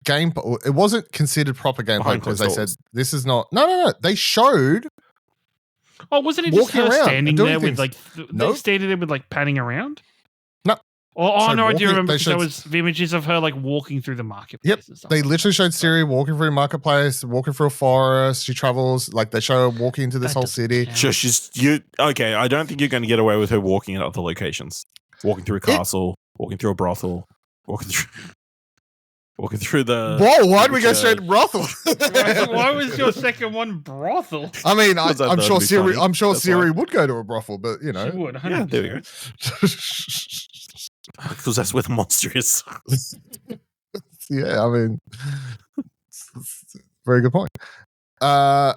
gameplay. It wasn't considered proper gameplay because they said this is not. No. They showed.
Oh, wasn't it just her standing there with like
standing
there with like panning around?
No.
Oh no, I do remember because there was the images of her like walking through the marketplace.
Yep,
and stuff.
they literally showed Siri walking through a marketplace, walking through a forest. She travels like they show her walking into this whole city.
Sure, okay. I don't think you're going to get away with her walking at other locations, walking through a castle, walking through a brothel, walking through the.
Whoa! Why did we go straight to brothel?
Why was your second one brothel?
I mean, I'm sure Siri.
Funny.
I'm sure
That's
Siri
why.
would go to a brothel, but you know,
She would. 100%.
Yeah, there we go. Because that's where the monster is.
Yeah, I mean, very good point. All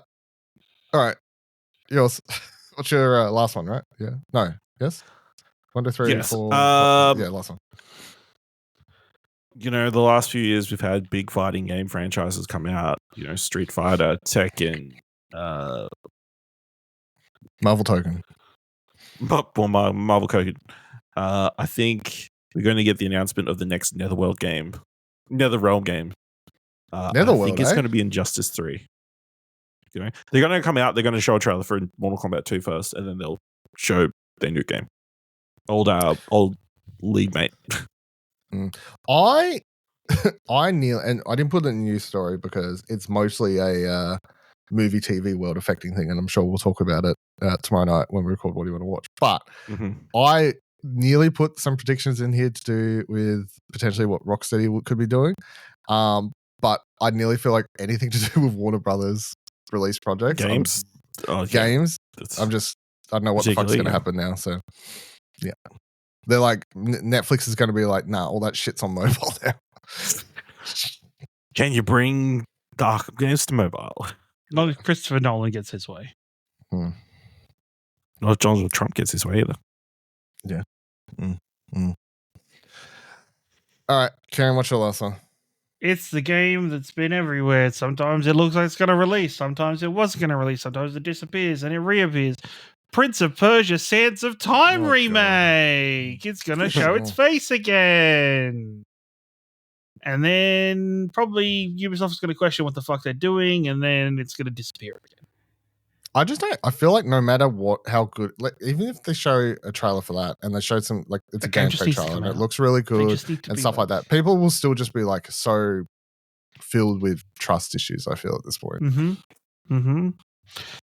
right, yours. What's your last one? Right? Yeah. No. Yes. 1, 2, 3,
Yes.
4. Yeah, last one.
You know, the last few years we've had big fighting game franchises come out. You know, Street Fighter, Tekken,
Marvel Token.
Marvel Code. I think we're going to get the announcement of the next NetherRealm game. I think it's going to be Injustice 3. You know, they're going to come out. They're going to show a trailer for Mortal Kombat 2 first, and then they'll show their new game. Old league mate.
I knew, and I didn't put it in the news story because it's mostly a movie TV world affecting thing, and I'm sure we'll talk about it tomorrow night when we record What Do You Want to Watch. But I nearly put some predictions in here to do with potentially what Rocksteady could be doing. But I nearly feel like anything to do with Warner Brothers release projects.
Games.
Games. I don't know what the fuck's going to happen now. So, yeah. They're like, Netflix is going to be like, nah, all that shit's on mobile now.
Can you bring dark games to mobile?
Not if Christopher Nolan gets his way.
Not if Donald Trump gets his way either.
Yeah. All right, Karen, what's your last one?
It's the game that's been everywhere. Sometimes it looks like it's going to release. Sometimes it wasn't going to release. Sometimes it disappears and it reappears. Prince of Persia Sands of Time remake. It's going to show its face again. And then probably Ubisoft's going to question what the fuck they're doing, and then it's going to disappear again.
I just don't. I feel like no matter how good, like even if they show a trailer for that and they show some, like it's a gameplay trailer and it looks really good and stuff like that, people will still just be like so filled with trust issues. I feel at this point.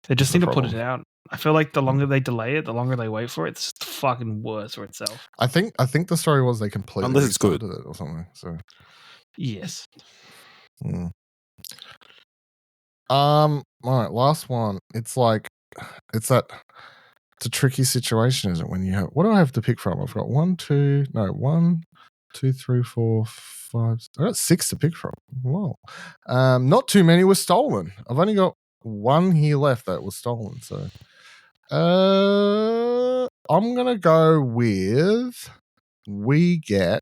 They just need to put it out. I feel like the longer they delay it, the longer they wait for it, it's fucking worse for itself.
I think the story was they completely
unless it's good
it or something. So
yes.
All right, last one. It's a tricky situation, isn't it? When you have, what do I have to pick from? I've got 1, 2, 3, 4, 5. I got 6 to pick from. Wow. Not too many were stolen. I've only got 1 here left that was stolen. So, I'm gonna go with we get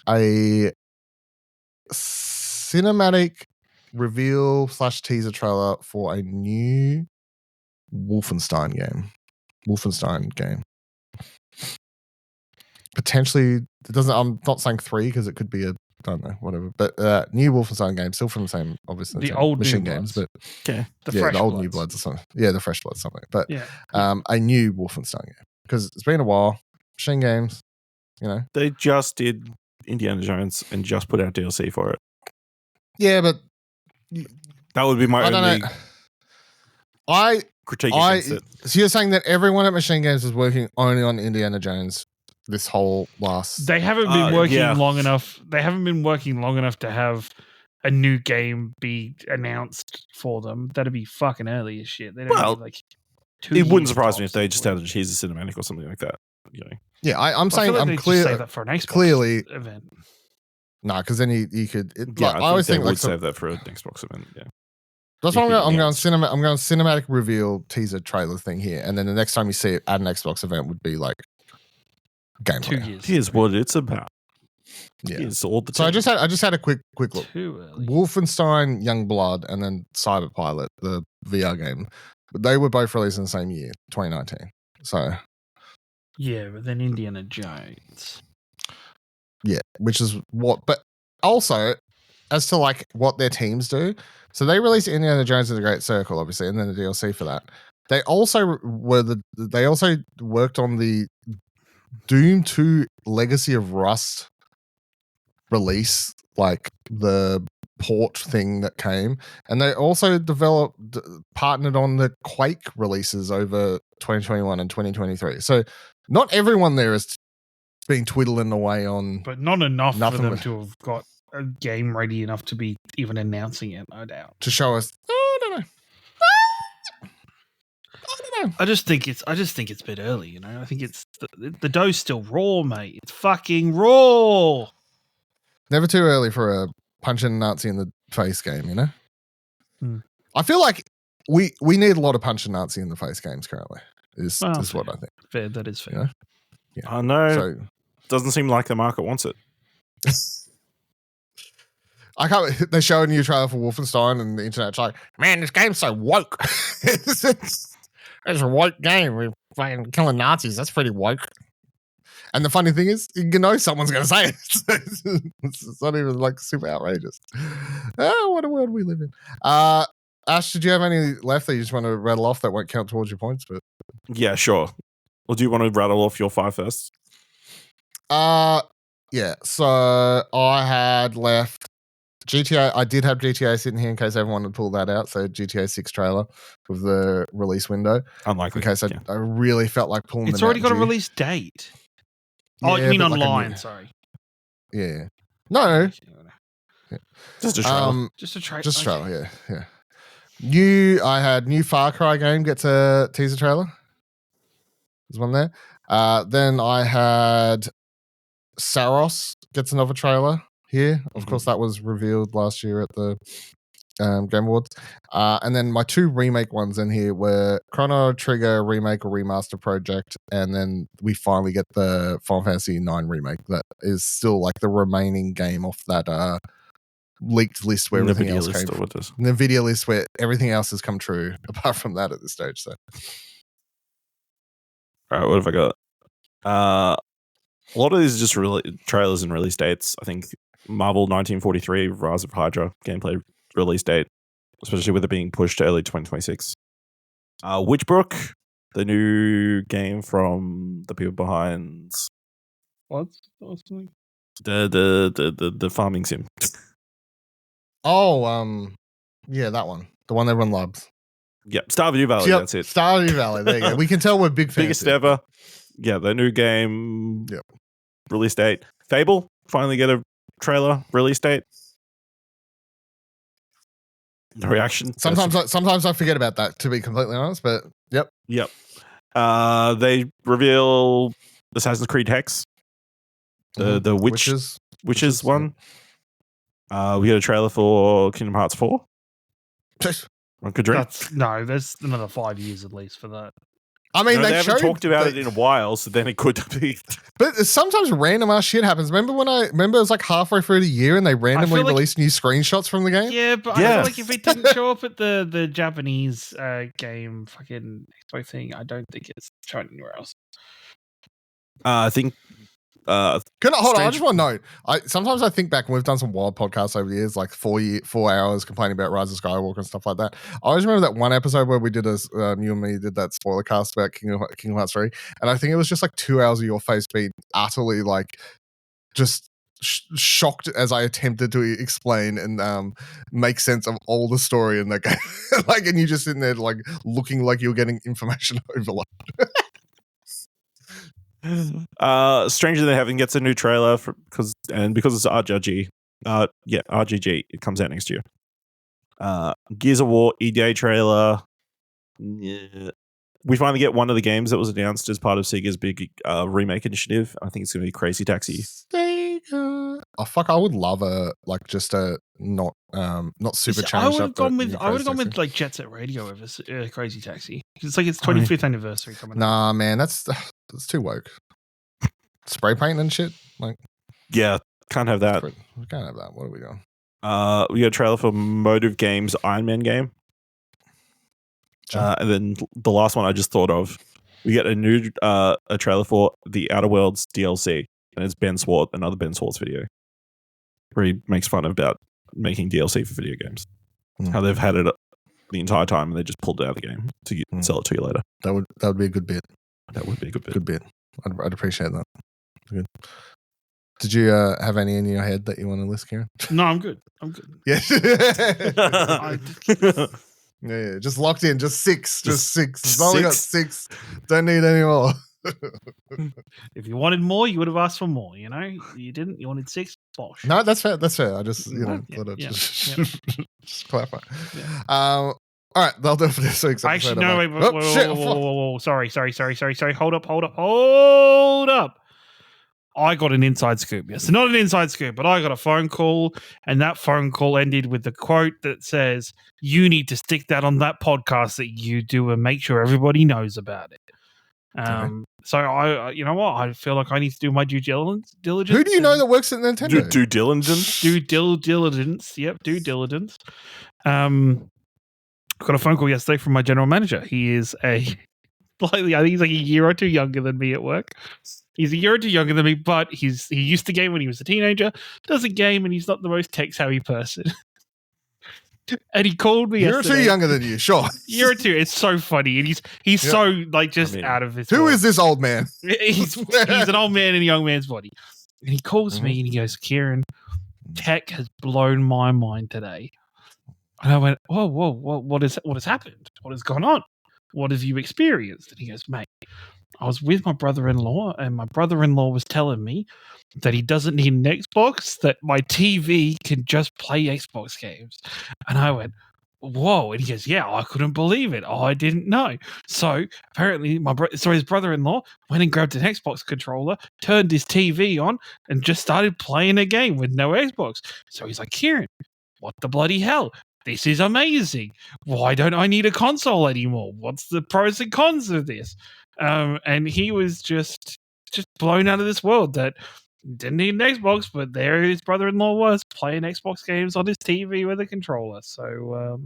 a cinematic reveal / teaser trailer for a new Wolfenstein game. Potentially, it doesn't. I'm not saying 3 because it could be I don't know, whatever. But new Wolfenstein game, still from the same, obviously
the
same
old
Machine
New
Games,
Bloods.
but
the
old
Bloods.
New Bloods or something. Yeah, the Fresh Bloods something. But
yeah.
A new Wolfenstein game because it's been a while. Machine Games, you know.
They just did Indiana Jones and just put out DLC for it.
Yeah, but
that would be my only critique against it.
So you're saying that everyone at Machine Games is working only on Indiana Jones this whole last...
They haven't been working long enough. They haven't been working long enough to have a new game be announced for them, that'd be fucking early as shit. They don't
Well,
need like 2
It wouldn't
years
surprise me if
tops
they
or
just
whatever.
had a cheesy cinematic or something like that. You know.
Yeah, I'm
I
saying
feel like
I'm
they just
clear.
save that for an Xbox
Clearly,
event.
no, because then you could.
Yeah,
Like,
I,
I always
think
think
they
like
would save that for an Xbox event. Yeah.
that's what
If it
I'm going.
announced.
I'm going cinematic reveal teaser trailer thing here, and then the next time you see it at an Xbox event would be like gameplay.
2 years.
Here's what it's about.
Yeah.
Here's all the.
So I
team.
just had a quick look.
Too early.
Wolfenstein Youngblood and then Cyberpilot, the VR game. They were both released in the same year, 2019. So
Yeah, but then Indiana Jones.
yeah, which is what. But also, as to like what their teams do, so they released Indiana Jones and the Great Circle, obviously, and then the DLC for that. They also worked on the Doom 2 Legacy of Rust release, like the port thing that came, and they also partnered on the Quake releases over 2021 and 2023. So not everyone there is being twiddling away on,
But not enough for
Nothing
them
with-
to have got a game ready enough to be even announcing it, no doubt.
to show us. Oh, I don't know. I don't know.
I just think it's a bit early, you know. I think it's the dough's still raw, mate. It's fucking raw.
Never too early for a punching a Nazi in the face game, you know.
Hmm.
I feel like we need a lot of punching Nazi in the face games currently. Is
Well,
what I think.
Fair, that is fair.
Yeah.
I know.
So
Doesn't seem like the market wants it.
I can't. They show a new trailer for Wolfenstein, and the internet's like, "Man, this game's so woke. it's a woke game. We're fucking killing Nazis. That's pretty woke." And the funny thing is, you know, someone's going to say it. It's not even like super outrageous. Oh, what a world we live in. Ash, did you have any left that you just want to rattle off that won't count towards your points? But
Yeah, sure. Well, do you want to rattle off your 5 first?
yeah. So I had left GTA. I did have GTA sitting here in case everyone would pull that out. So GTA 6 trailer with the release window.
Unlikely.
In case
yeah.
I really felt like pulling.
It's
the
already got a
Nat Geo.
release date. Oh,
Yeah,
you mean
but like a
online?
new-
Sorry.
Yeah. No.
Just a trailer.
Just a trailer.
Just trailer. Yeah. I had new Far Cry game gets a teaser trailer. There's one there. Then I had Saros gets another trailer here. Of course, that was revealed last year at the Game Awards. And then my 2 remake ones in here were Chrono Trigger remake or remaster project, and then we finally get the Final Fantasy 9 remake that is still like the remaining game off that leaked list where everything
NVIDIA
else
list
came
or
from.
what is.
The video list where everything else has come true apart from that at this stage. So
All right, what have I got? A lot of these are just trailers and release dates. I think Marvel 1943, Rise of Hydra gameplay release date, especially with it being pushed to early 2026. Witchbrook, the new game from the people behind
What?
the farming sim.
yeah, that one. The one everyone loves.
Yep, Stardew Valley,
Yep,
that's it.
Stardew Valley. There you go. We can tell we're big fans.
Biggest
here.
ever. Yeah, the new game
Yep.
release date. Fable, finally get a trailer release date. No reaction.
Sometimes I forget about that, to be completely honest. But yep.
Yep. They reveal Assassin's Creed Hex, the witches
Witches,
one. We got a trailer for Kingdom Hearts 4. One could dream.
There's another 5 years at least for that.
I mean,
No, they
they
haven't
showed,
talked about it in a while, so then it could be.
but sometimes random ass shit happens. Remember it was like halfway through the year and they randomly
like-
released new screenshots from the game?
Yeah, but I
Yeah.
feel like if it didn't show up at the Japanese game fucking expo thing, I don't think it's shown anywhere else.
I think.
Hold on, I
Strange-
just want to know. Sometimes I think back, and we've done some wild podcasts over the years, like 4 hours complaining about Rise of Skywalker and stuff like that. I always remember that one episode where we did you and me did that spoiler cast about Kingdom Hearts 3, and I think it was just like 2 hours of your face being utterly like just shocked as I attempted to explain and make sense of all the story in that game. Like, and you just sitting there like looking like you're getting information overload.
Stranger Than Heaven gets a new trailer because it's art judgy. RGG. It comes out next year. Gears of War EDA trailer. Yeah. We finally get one of the games that was announced as part of Sega's big remake initiative. I think it's going to be Crazy Taxi.
Sega. Oh fuck! I would love just a not super changed
I would have
up.
gone with like Jet Set Radio over Crazy Taxi. It's like its 25th anniversary coming.
Nah, man, that's too woke. Spray paint and shit. Like,
yeah, can't have that.
We can't have that. What are we doing?
We got a trailer for Motive Games Iron Man game.
Sure.
And then the last one I just thought of, we get a new a trailer for the Outer Worlds DLC, and it's Ben Swart, another Ben Swartz video, where he makes fun about making DLC for video games. How they've had it the entire time, and they just pulled it out of the game to sell it to you later.
That would be a good bit.
That would be a good bit.
Good bit. I'd appreciate that. Good. Did you have any in your head that you want to list, Kieran?
No, I'm good.
Yeah. Yeah, just locked in. Just six. It's only got 6. Don't need any more.
If you wanted more, you would have asked for more. You know, you didn't. You wanted 6. Bosh.
No, that's fair. That's fair. I just thought I'd just clarify.
Yeah.
All right, that'll do it for this week's episode.
Actually, no, wait. Whoa. Sorry. Hold up. I got an inside scoop. Yes, not an inside scoop, but I got a phone call, and that phone call ended with the quote that says, "You need to stick that on that podcast that you do and make sure everybody knows about it." So I, you know what? I feel like I need to do my due diligence.
Who do you know that works at Nintendo?
Due diligence.
Due diligence. Yep, due diligence. I got a phone call yesterday from my general manager. He is I think he's like a year or two younger than me at work. He's a year or two younger than me, but he used to game when he was a teenager, doesn't game, and he's not the most tech-savvy person. And he called me yesterday.
You're too younger than you, sure.
Year or two. It's so funny. And he's so like just out of his
Who
world.
is this old man?
He's an old man in a young man's body. And he calls me and he goes, "Kieran, tech has blown my mind today." And I went, whoa, what has happened? What has gone on? What have you experienced? And he goes, "Mate, I was with my brother-in-law, and my brother-in-law was telling me that he doesn't need an Xbox, that my TV can just play Xbox games." And I went, "Whoa." And he goes, "Yeah, I couldn't believe it. I didn't know." So apparently his brother-in-law went and grabbed an Xbox controller, turned his TV on, and just started playing a game with no Xbox. So he's like, "Kieran, what the bloody hell? This is amazing. Why don't I need a console anymore? What's the pros and cons of this?" And he was just blown out of this world that didn't need an Xbox, but there his brother-in-law was playing Xbox games on his TV with a controller. So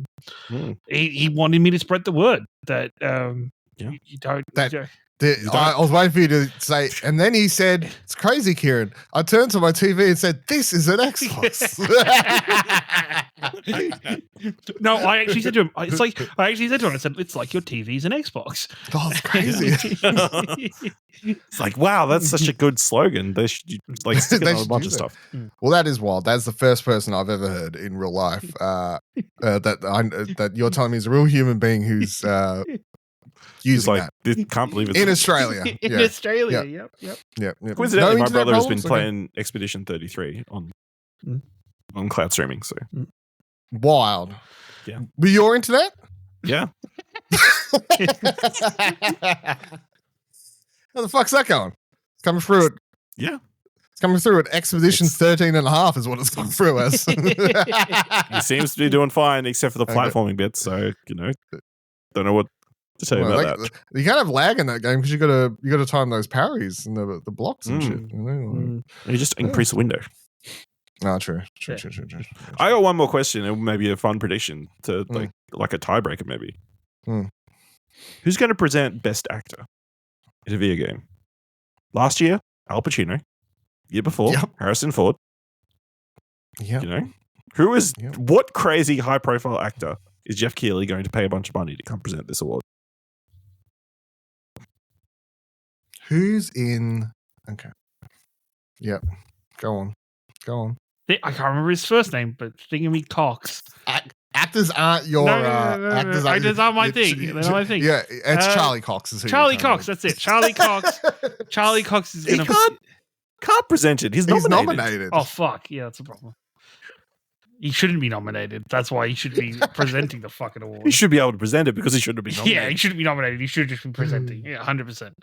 he wanted me to spread the word that you don't.
I was waiting for you to say, and then he said, "It's crazy, Kieran." I turned to my TV and said, "This is an Xbox."
No, I actually said to him, I said, "It's like your TV's an Xbox."
Oh, it's crazy.
It's like, wow, that's such a good slogan. They should like stick it on a bunch of stuff.
Well, that is wild. That's the first person I've ever heard in real life that you're telling me is a real human being who's using
like,
that.
Can't believe it's
in Australia.
In Australia, yep.
Coincidentally, my brother has been playing Expedition 33 on cloud streaming. So
wild.
Yeah.
Were you into that?
Yeah.
How the fuck's that going? It's coming through it.
Yeah.
It's coming through at Expedition 13.5 is what it's come through as.
He seems to be doing fine, except for the platforming bits. So, don't know what to tell you about that.
You can't have lag in that game because you got to time those parries and the blocks and shit.
You just increase the window.
No, true.
I got one more question, and maybe a fun prediction to like a tiebreaker, maybe. Who's going to present Best Actor in a video game? Last year, Al Pacino. Year before, Harrison Ford.
Yeah.
Who is what crazy high-profile actor is Jeff Keighley going to pay a bunch of money to come present this award?
Who's in? Okay. Yep. Go on.
I can't remember his first name, but Thingamy Cox.
Actors aren't your
no.
actors
aren't my thing. They're not my thing.
Yeah, it's Charlie Cox. Is who
Charlie Cox. That's it. Charlie Cox. Charlie Cox is going to
can't present it. He's nominated.
Oh fuck! Yeah, that's a problem. He shouldn't be nominated. That's why he should be presenting the fucking award.
He should be able to present it because he shouldn't be nominated.
Yeah, he shouldn't be nominated. He should just be presenting. Yeah, 100%.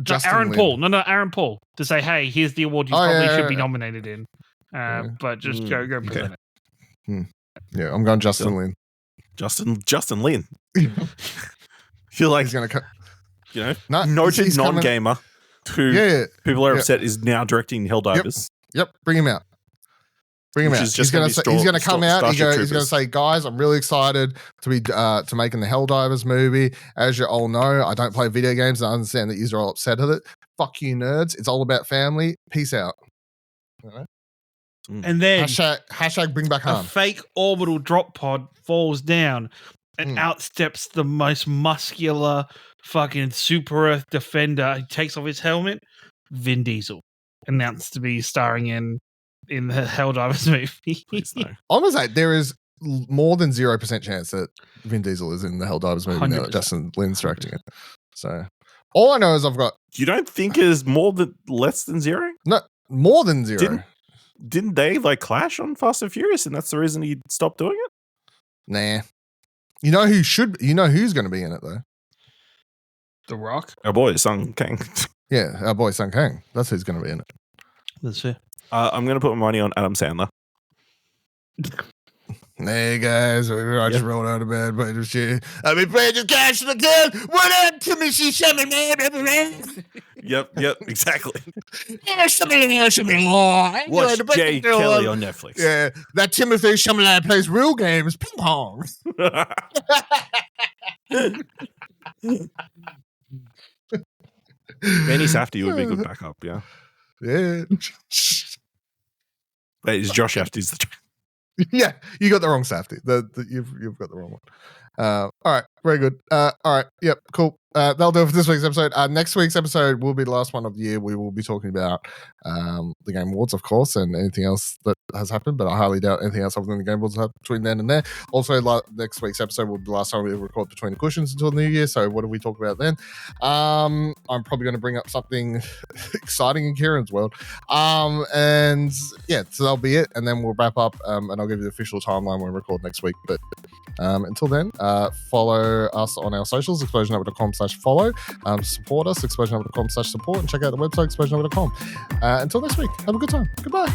Justin
Aaron
Lin.
Paul. No, Aaron Paul. To say, hey, here's the award you probably should be nominated in. But just go present it.
Yeah, I'm going Justin Lin.
Justin Lin. Feel like
He's going to
noted non-gamer who people are upset is now directing Helldivers.
Yep, bring him out. He's going to come out. He's going to say, guys, I'm really excited to be to making the Helldivers movie. As you all know, I don't play video games, and I understand that you're all upset at it. Fuck you, nerds. It's all about family. Peace out.
And then
hashtag bring back
a
home.
fake orbital drop pod falls down and outsteps the most muscular fucking super Earth defender. He takes off his helmet. Vin Diesel announced to be starring in the Helldivers movie.
I'm gonna say there is more than 0% chance that Vin Diesel is in the Helldivers movie 100%. Now that Justin Lin's directing it. So all I know is I've got.
You don't think it is less than 0?
No, more than 0.
Didn't they clash on Fast and Furious, and that's the reason he stopped doing it?
Nah. You know who's going to be in it though?
The Rock.
Our boy Sung Kang.
Yeah, our boy Sung Kang. That's who's going to be in it.
That's fair.
I'm going to put my money on Adam Sandler.
Hey guys, I just rolled out of bed, but shit. I've been playing this cash again. What up, Timothy Chalamet?
Yep, exactly.
Watch
Jay Kelly on Netflix.
Yeah, that Timothy Chalamet plays real games, ping pong.
Benny Safdie would be a good backup, yeah.
Yeah.
Wait, is Josh Safdie's the
Yeah, you got the wrong Safdie. You've got the wrong one. All right, very good. All right, yep, cool. That'll do it for this week's episode. Next week's episode will be the last one of the year. We will be talking about the Game Awards, of course, and anything else that has happened, but I highly doubt anything else other than the Game Awards will happen between then and there. Also, next week's episode will be the last time we record Between the Cushions until the new year, so what do we talk about then? I'm probably going to bring up something exciting in Kieran's world. And yeah, so that'll be it, and then we'll wrap up, and I'll give you the official timeline when we record next week. But until then, follow us on our socials, explosionhour.com/follow. Support us, explosionhour.com/support, and check out the website, explosionhour.com. Until next week, have a good time. Goodbye.